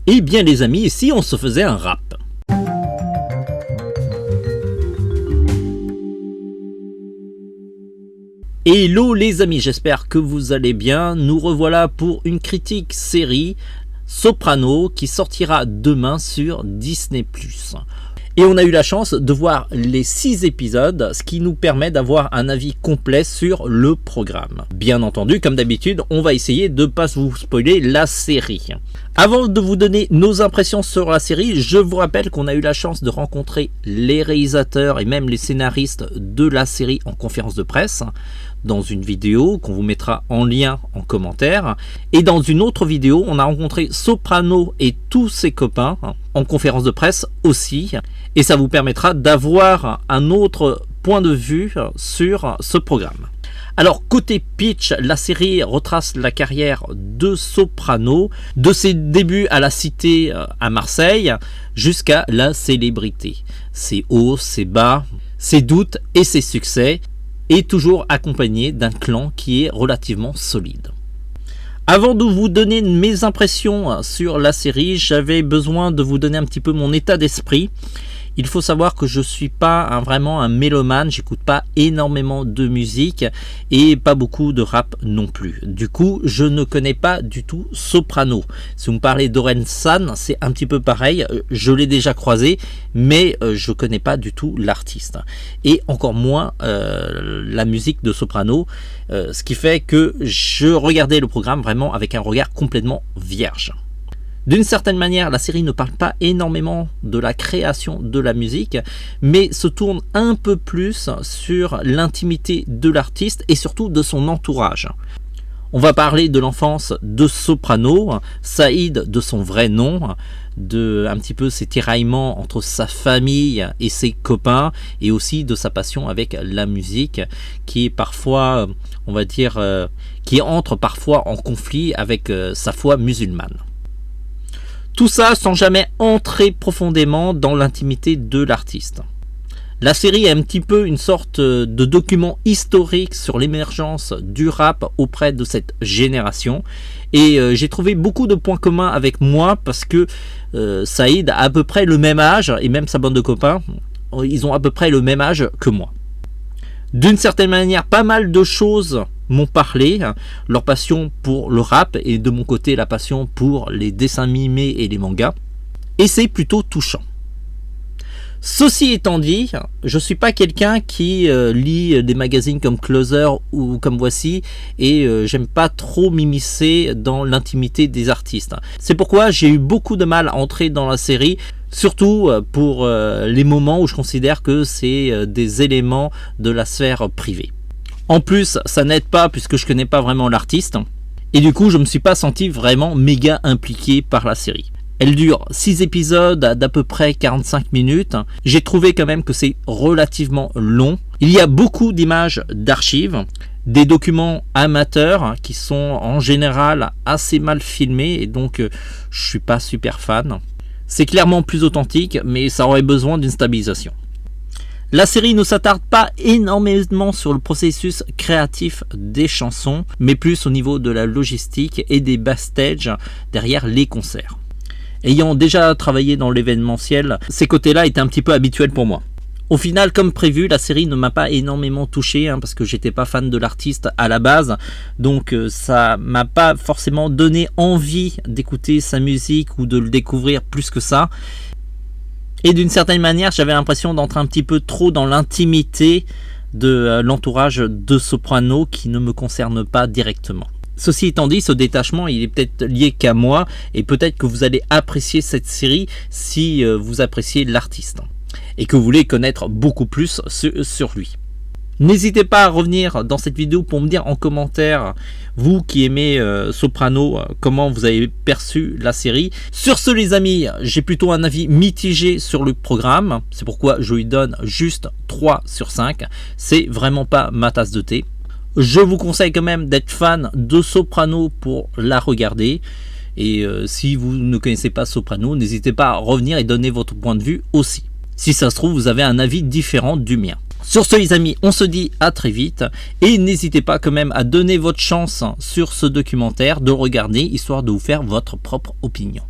Eh bien les amis, si on se faisait un rap? Hello les amis, j'espère que vous allez bien. Nous revoilà pour une critique série Soprano qui sortira demain sur Disney+. Et on a eu la chance de voir les 6 épisodes, ce qui nous permet d'avoir un avis complet sur le programme. Bien entendu, comme d'habitude, on va essayer de ne pas vous spoiler la série. Avant de vous donner nos impressions sur la série, je vous rappelle qu'on a eu la chance de rencontrer les réalisateurs et même les scénaristes de la série en conférence de presse, dans une vidéo qu'on vous mettra en lien en commentaire. Et dans une autre vidéo, on a rencontré Soprano et tous ses copains en conférence de presse aussi. Et ça vous permettra d'avoir un autre point de vue sur ce programme. Alors côté pitch, la série retrace la carrière de Soprano, de ses débuts à la cité à Marseille jusqu'à la célébrité. Ses hauts, ses bas, ses doutes et ses succès, et toujours accompagné d'un clan qui est relativement solide. Avant de vous donner mes impressions sur la série, j'avais besoin de vous donner un petit peu mon état d'esprit. Il faut savoir que je suis pas vraiment un mélomane, j'écoute pas énormément de musique et pas beaucoup de rap non plus. Du coup, je ne connais pas du tout Soprano. Si vous me parlez d'Orelsan, c'est un petit peu pareil, je l'ai déjà croisé, mais je connais pas du tout l'artiste. Et encore moins la musique de Soprano, ce qui fait que je regardais le programme vraiment avec un regard complètement vierge. D'une certaine manière, la série ne parle pas énormément de la création de la musique, mais se tourne un peu plus sur l'intimité de l'artiste et surtout de son entourage. On va parler de l'enfance de Soprano, Saïd de son vrai nom, de un petit peu ses tiraillements entre sa famille et ses copains, et aussi de sa passion avec la musique, qui est parfois, on va dire, qui entre parfois en conflit avec sa foi musulmane. Tout ça sans jamais entrer profondément dans l'intimité de l'artiste. La série est un petit peu une sorte de document historique sur l'émergence du rap auprès de cette génération. Et j'ai trouvé beaucoup de points communs avec moi parce que Saïd a à peu près le même âge, et même sa bande de copains, ils ont à peu près le même âge que moi. D'une certaine manière, pas mal de choses m'ont parlé, leur passion pour le rap et de mon côté la passion pour les dessins animés et les mangas, et c'est plutôt touchant. Ceci étant dit, je suis pas quelqu'un qui lit des magazines comme Closer ou comme Voici, et j'aime pas trop m'immiscer dans l'intimité des artistes. C'est pourquoi j'ai eu beaucoup de mal à entrer dans la série, surtout pour les moments où je considère que c'est des éléments de la sphère privée. En plus, ça n'aide pas puisque je connais pas vraiment l'artiste, et du coup je me suis pas senti vraiment méga impliqué par la série. Elle dure 6 épisodes d'à peu près 45 minutes. J'ai trouvé quand même que c'est relativement long. Il y a beaucoup d'images d'archives, des documents amateurs qui sont en général assez mal filmés, et donc je suis pas super fan. C'est clairement plus authentique, mais ça aurait besoin d'une stabilisation. La série ne s'attarde pas énormément sur le processus créatif des chansons, mais plus au niveau de la logistique et des backstage derrière les concerts. Ayant déjà travaillé dans l'événementiel, ces côtés-là étaient un petit peu habituels pour moi. Au final, comme prévu, la série ne m'a pas énormément touché parce que j'étais pas fan de l'artiste à la base, donc ça m'a pas forcément donné envie d'écouter sa musique ou de le découvrir plus que ça. Et d'une certaine manière, j'avais l'impression d'entrer un petit peu trop dans l'intimité de l'entourage de Soprano qui ne me concerne pas directement. Ceci étant dit, ce détachement, il est peut-être lié qu'à moi, et peut-être que vous allez apprécier cette série si vous appréciez l'artiste et que vous voulez connaître beaucoup plus sur lui. N'hésitez pas à revenir dans cette vidéo pour me dire en commentaire, vous qui aimez Soprano, comment vous avez perçu la série. Sur ce les amis, j'ai plutôt un avis mitigé sur le programme, c'est pourquoi je lui donne juste 3 sur 5, c'est vraiment pas ma tasse de thé. Je vous conseille quand même d'être fan de Soprano pour la regarder. Et si vous ne connaissez pas Soprano, n'hésitez pas à revenir et donner votre point de vue aussi. Si ça se trouve, vous avez un avis différent du mien. Sur ce les amis, on se dit à très vite. Et n'hésitez pas quand même à donner votre chance sur ce documentaire, de le regarder, histoire de vous faire votre propre opinion.